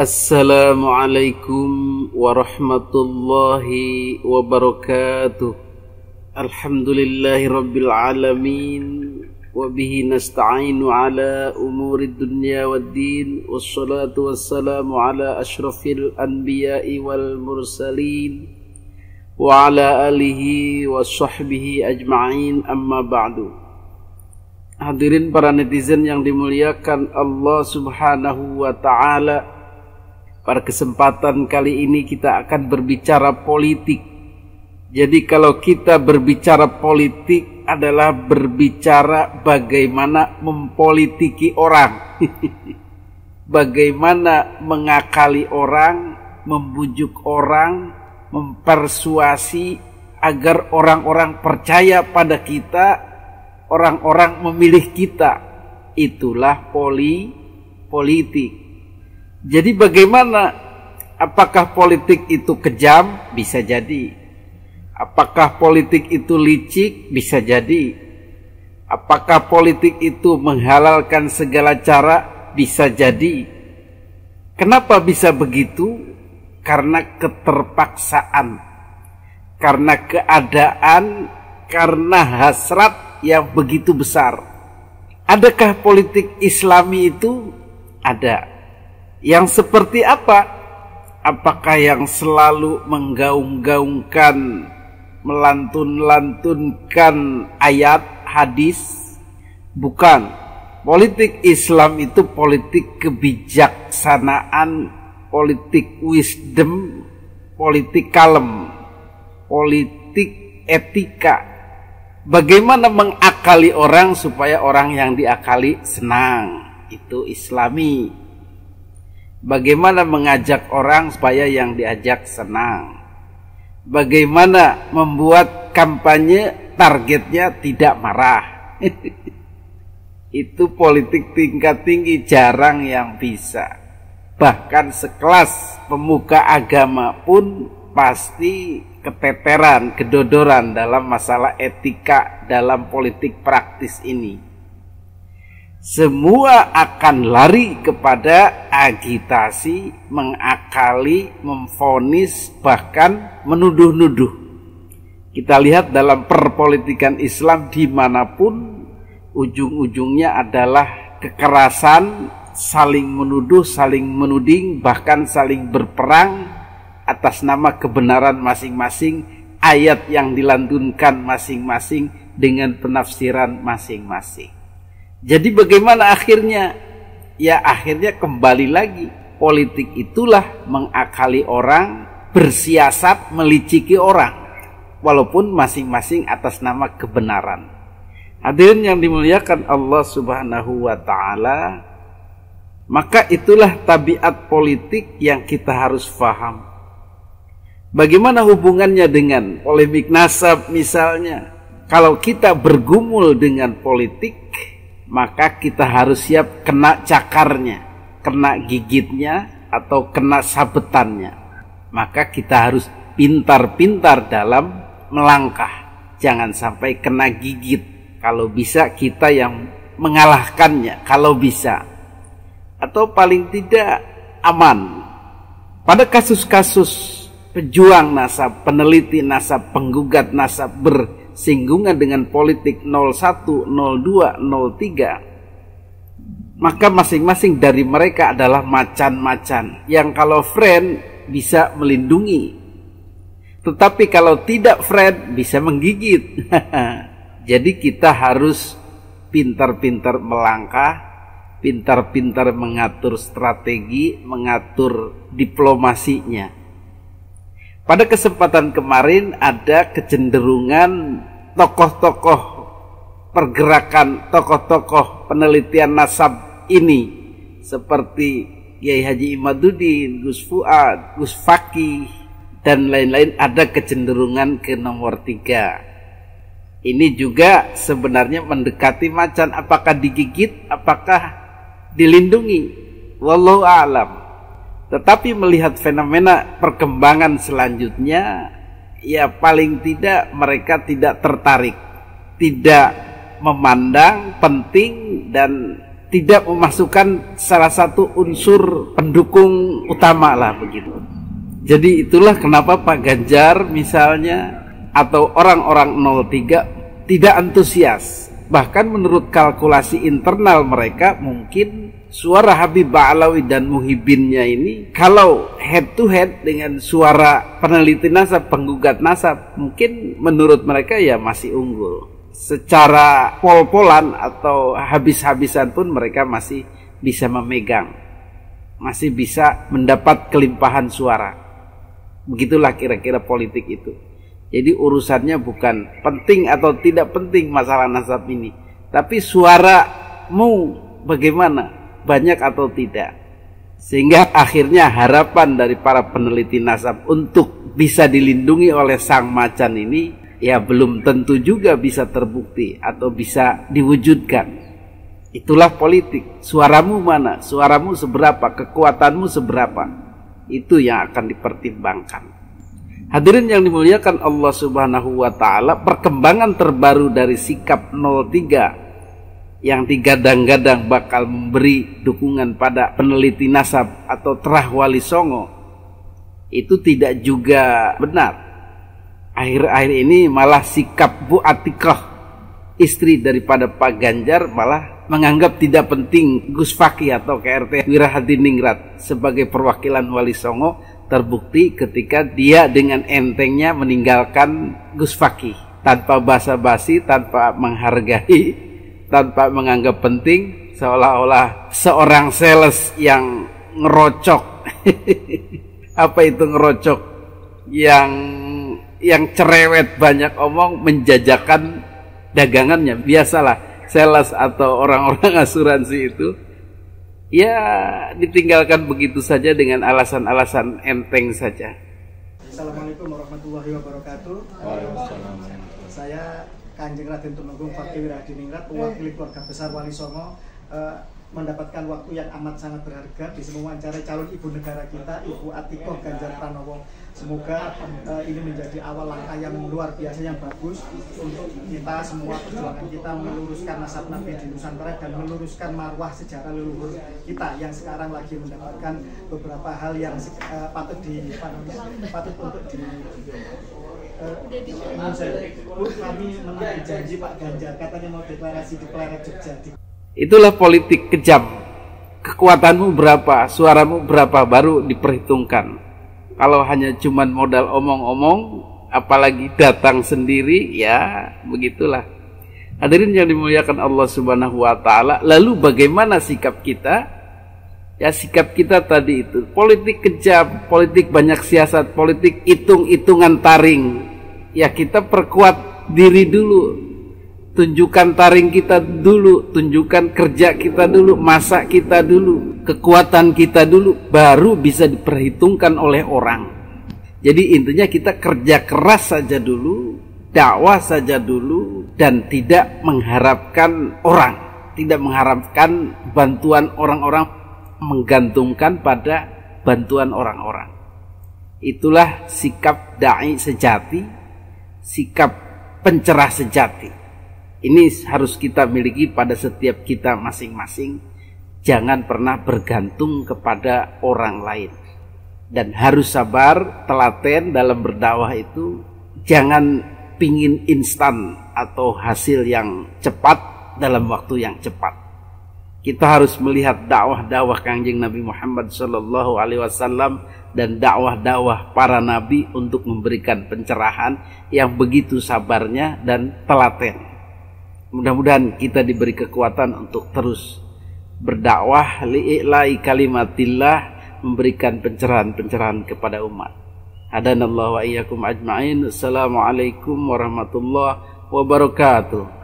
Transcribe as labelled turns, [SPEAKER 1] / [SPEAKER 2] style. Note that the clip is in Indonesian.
[SPEAKER 1] Assalamualaikum warahmatullahi wabarakatuh. Alhamdulillahi rabbil alamin. Wabihi nasta'inu ala umuri dunya waddin. Wassalatu wassalamu ala ashrafil anbiya'i wal mursalin. Wa ala alihi wa sahbihi ajma'in, amma ba'du. Hadirin para netizen yang dimuliakan Allah subhanahu wa ta'ala, pada kesempatan kali ini kita akan berbicara politik. Jadi kalau kita berbicara politik adalah berbicara bagaimana mempolitiki orang. Bagaimana mengakali orang, membujuk orang, mempersuasi agar orang-orang percaya pada kita, orang-orang memilih kita. Itulah politik. Jadi bagaimana? Apakah politik itu kejam? Bisa jadi. Apakah politik itu licik? Bisa jadi. Apakah politik itu menghalalkan segala cara? Bisa jadi. Kenapa bisa begitu? Karena keterpaksaan, karena keadaan, karena hasrat yang begitu besar. Adakah politik Islami itu? Ada. Yang seperti apa? Apakah yang selalu menggaung-gaungkan, melantun-lantunkan ayat, hadis? Bukan. Politik Islam itu politik kebijaksanaan, politik wisdom, politik kalem, politik etika. Bagaimana mengakali orang supaya orang yang diakali senang? Itu Islami. Bagaimana mengajak orang supaya yang diajak senang? Bagaimana membuat kampanye targetnya tidak marah? Itu politik tingkat tinggi, jarang yang bisa. Bahkan sekelas pemuka agama pun pasti keteteran, kedodoran dalam masalah etika dalam politik praktis ini. Semua akan lari kepada agitasi, mengakali, memvonis, bahkan menuduh-nuduh. Kita lihat dalam perpolitikan Islam dimanapun, ujung-ujungnya adalah kekerasan, saling menuduh, saling menuding, bahkan saling berperang atas nama kebenaran masing-masing, ayat yang dilantunkan masing-masing dengan penafsiran masing-masing. Jadi bagaimana akhirnya? Ya akhirnya kembali lagi, politik itulah mengakali orang, bersiasat, meliciki orang, walaupun masing-masing atas nama kebenaran. Hadirin yang dimuliakan Allah subhanahu wa ta'ala, maka itulah tabiat politik yang kita harus faham. Bagaimana hubungannya dengan polemik nasab misalnya? Kalau kita bergumul dengan politik, maka kita harus siap kena cakarnya, kena gigitnya, atau kena sabetannya. Maka kita harus pintar-pintar dalam melangkah. Jangan sampai kena gigit. Kalau bisa kita yang mengalahkannya, kalau bisa. Atau paling tidak aman. Pada kasus-kasus pejuang nasab, peneliti nasab, penggugat nasab bersinggungan dengan politik 01, 02, 03, maka masing-masing dari mereka adalah macan-macan yang kalau friend bisa melindungi, tetapi kalau tidak friend bisa menggigit. Jadi kita harus pintar-pintar melangkah, pintar-pintar mengatur strategi, mengatur diplomasinya. Pada kesempatan kemarin ada kecenderungan tokoh-tokoh pergerakan, tokoh-tokoh penelitian nasab ini seperti Kiai Haji Imaduddin, Gus Fuad, Gus Fakih, dan lain-lain ada kecenderungan ke nomor 3. Ini juga sebenarnya mendekati macan, apakah digigit, apakah dilindungi, wallahu a'lam. Tetapi melihat fenomena perkembangan selanjutnya, ya paling tidak mereka tidak tertarik, tidak memandang penting dan tidak memasukkan salah satu unsur pendukung utama lah begitu. Jadi itulah kenapa Pak Ganjar misalnya atau orang-orang 03 tidak antusias. Bahkan menurut kalkulasi internal mereka mungkin suara Habib Ba'alawi dan Muhyiddinnya ini kalau head to head dengan suara peneliti nasab, penggugat nasab, mungkin menurut mereka ya masih unggul. Secara pol-polan atau habis-habisan pun mereka masih bisa memegang, masih bisa mendapat kelimpahan suara. Begitulah kira-kira politik itu. Jadi urusannya bukan penting atau tidak penting masalah nasab ini, tapi suaramu bagaimana, banyak atau tidak. Sehingga akhirnya harapan dari para peneliti nasab untuk bisa dilindungi oleh sang macan ini ya belum tentu juga bisa terbukti atau bisa diwujudkan. Itulah politik. Suaramu mana? Suaramu seberapa? Kekuatanmu seberapa? Itu yang akan dipertimbangkan. Hadirin yang dimuliakan Allah Subhanahu wa Ta'ala, perkembangan terbaru dari sikap 03 yang digadang-gadang bakal memberi dukungan pada peneliti nasab atau Terah Wali Songo itu tidak juga benar. Akhir-akhir ini malah sikap Bu Atikah, istri daripada Pak Ganjar, malah menganggap tidak penting Gus Fakih atau KRT Wirahadiningrat sebagai perwakilan Wali Songo. Terbukti ketika dia dengan entengnya meninggalkan Gus Fakih tanpa basa-basi, tanpa menghargai, tanpa menganggap penting, seolah-olah seorang sales yang ngerocok. Apa itu ngerocok? Yang cerewet, banyak omong, menjajakan dagangannya. Biasalah sales atau orang-orang asuransi itu ya ditinggalkan begitu saja dengan alasan-alasan enteng saja.
[SPEAKER 2] Assalamualaikum warahmatullahi wabarakatuh. Saya Kanjeng Raden Tumenggung Fakih Wirahadiningrat, mewakili keluarga besar Wali Songo, mendapatkan waktu yang amat sangat berharga di mewawancarai calon ibu negara kita, Ibu Atikoh Ganjar Pranowo. Semoga ini menjadi awal langkah yang luar biasa, yang bagus untuk kita semua, perjuangan kita meluruskan nasab Nabi di Nusantara dan meluruskan marwah sejarah leluhur kita yang sekarang lagi mendapatkan beberapa hal yang patut untuk di Bu, kami menagih janji Pak Ganjar, katanya mau deklarasi di Pleret Jogja.
[SPEAKER 1] Itulah politik kejam. Kekuatanmu berapa, suaramu berapa, baru diperhitungkan. Kalau hanya cuman modal omong-omong, apalagi datang sendiri, ya begitulah. Hadirin yang dimuliakan Allah Subhanahu wa Ta'ala, lalu bagaimana sikap kita? Ya sikap kita tadi itu politik kejam, politik banyak siasat, politik hitung-hitungan taring. Ya kita perkuat diri dulu, tunjukkan taring kita dulu, tunjukkan kerja kita dulu, masak kita dulu, kekuatan kita dulu, baru bisa diperhitungkan oleh orang. Jadi intinya kita kerja keras saja dulu, dakwah saja dulu, dan tidak mengharapkan orang, tidak mengharapkan bantuan orang-orang, menggantungkan pada bantuan orang-orang. Itulah sikap da'i sejati, sikap pencerah sejati. Ini harus kita miliki pada setiap kita masing-masing. Jangan pernah bergantung kepada orang lain. Dan harus sabar, telaten dalam berdakwah itu. Jangan pingin instan atau hasil yang cepat dalam waktu yang cepat. Kita harus melihat dakwah-dakwah Kanjeng Nabi Muhammad SAW dan dakwah-dakwah para nabi untuk memberikan pencerahan yang begitu sabarnya dan telaten. Mudah-mudahan kita diberi kekuatan untuk terus berdakwah li'i'la'i kalimatillah, memberikan pencerahan-pencerahan kepada umat. Hadanallahu wa iyyakum ajma'in. Assalamualaikum warahmatullahi wabarakatuh.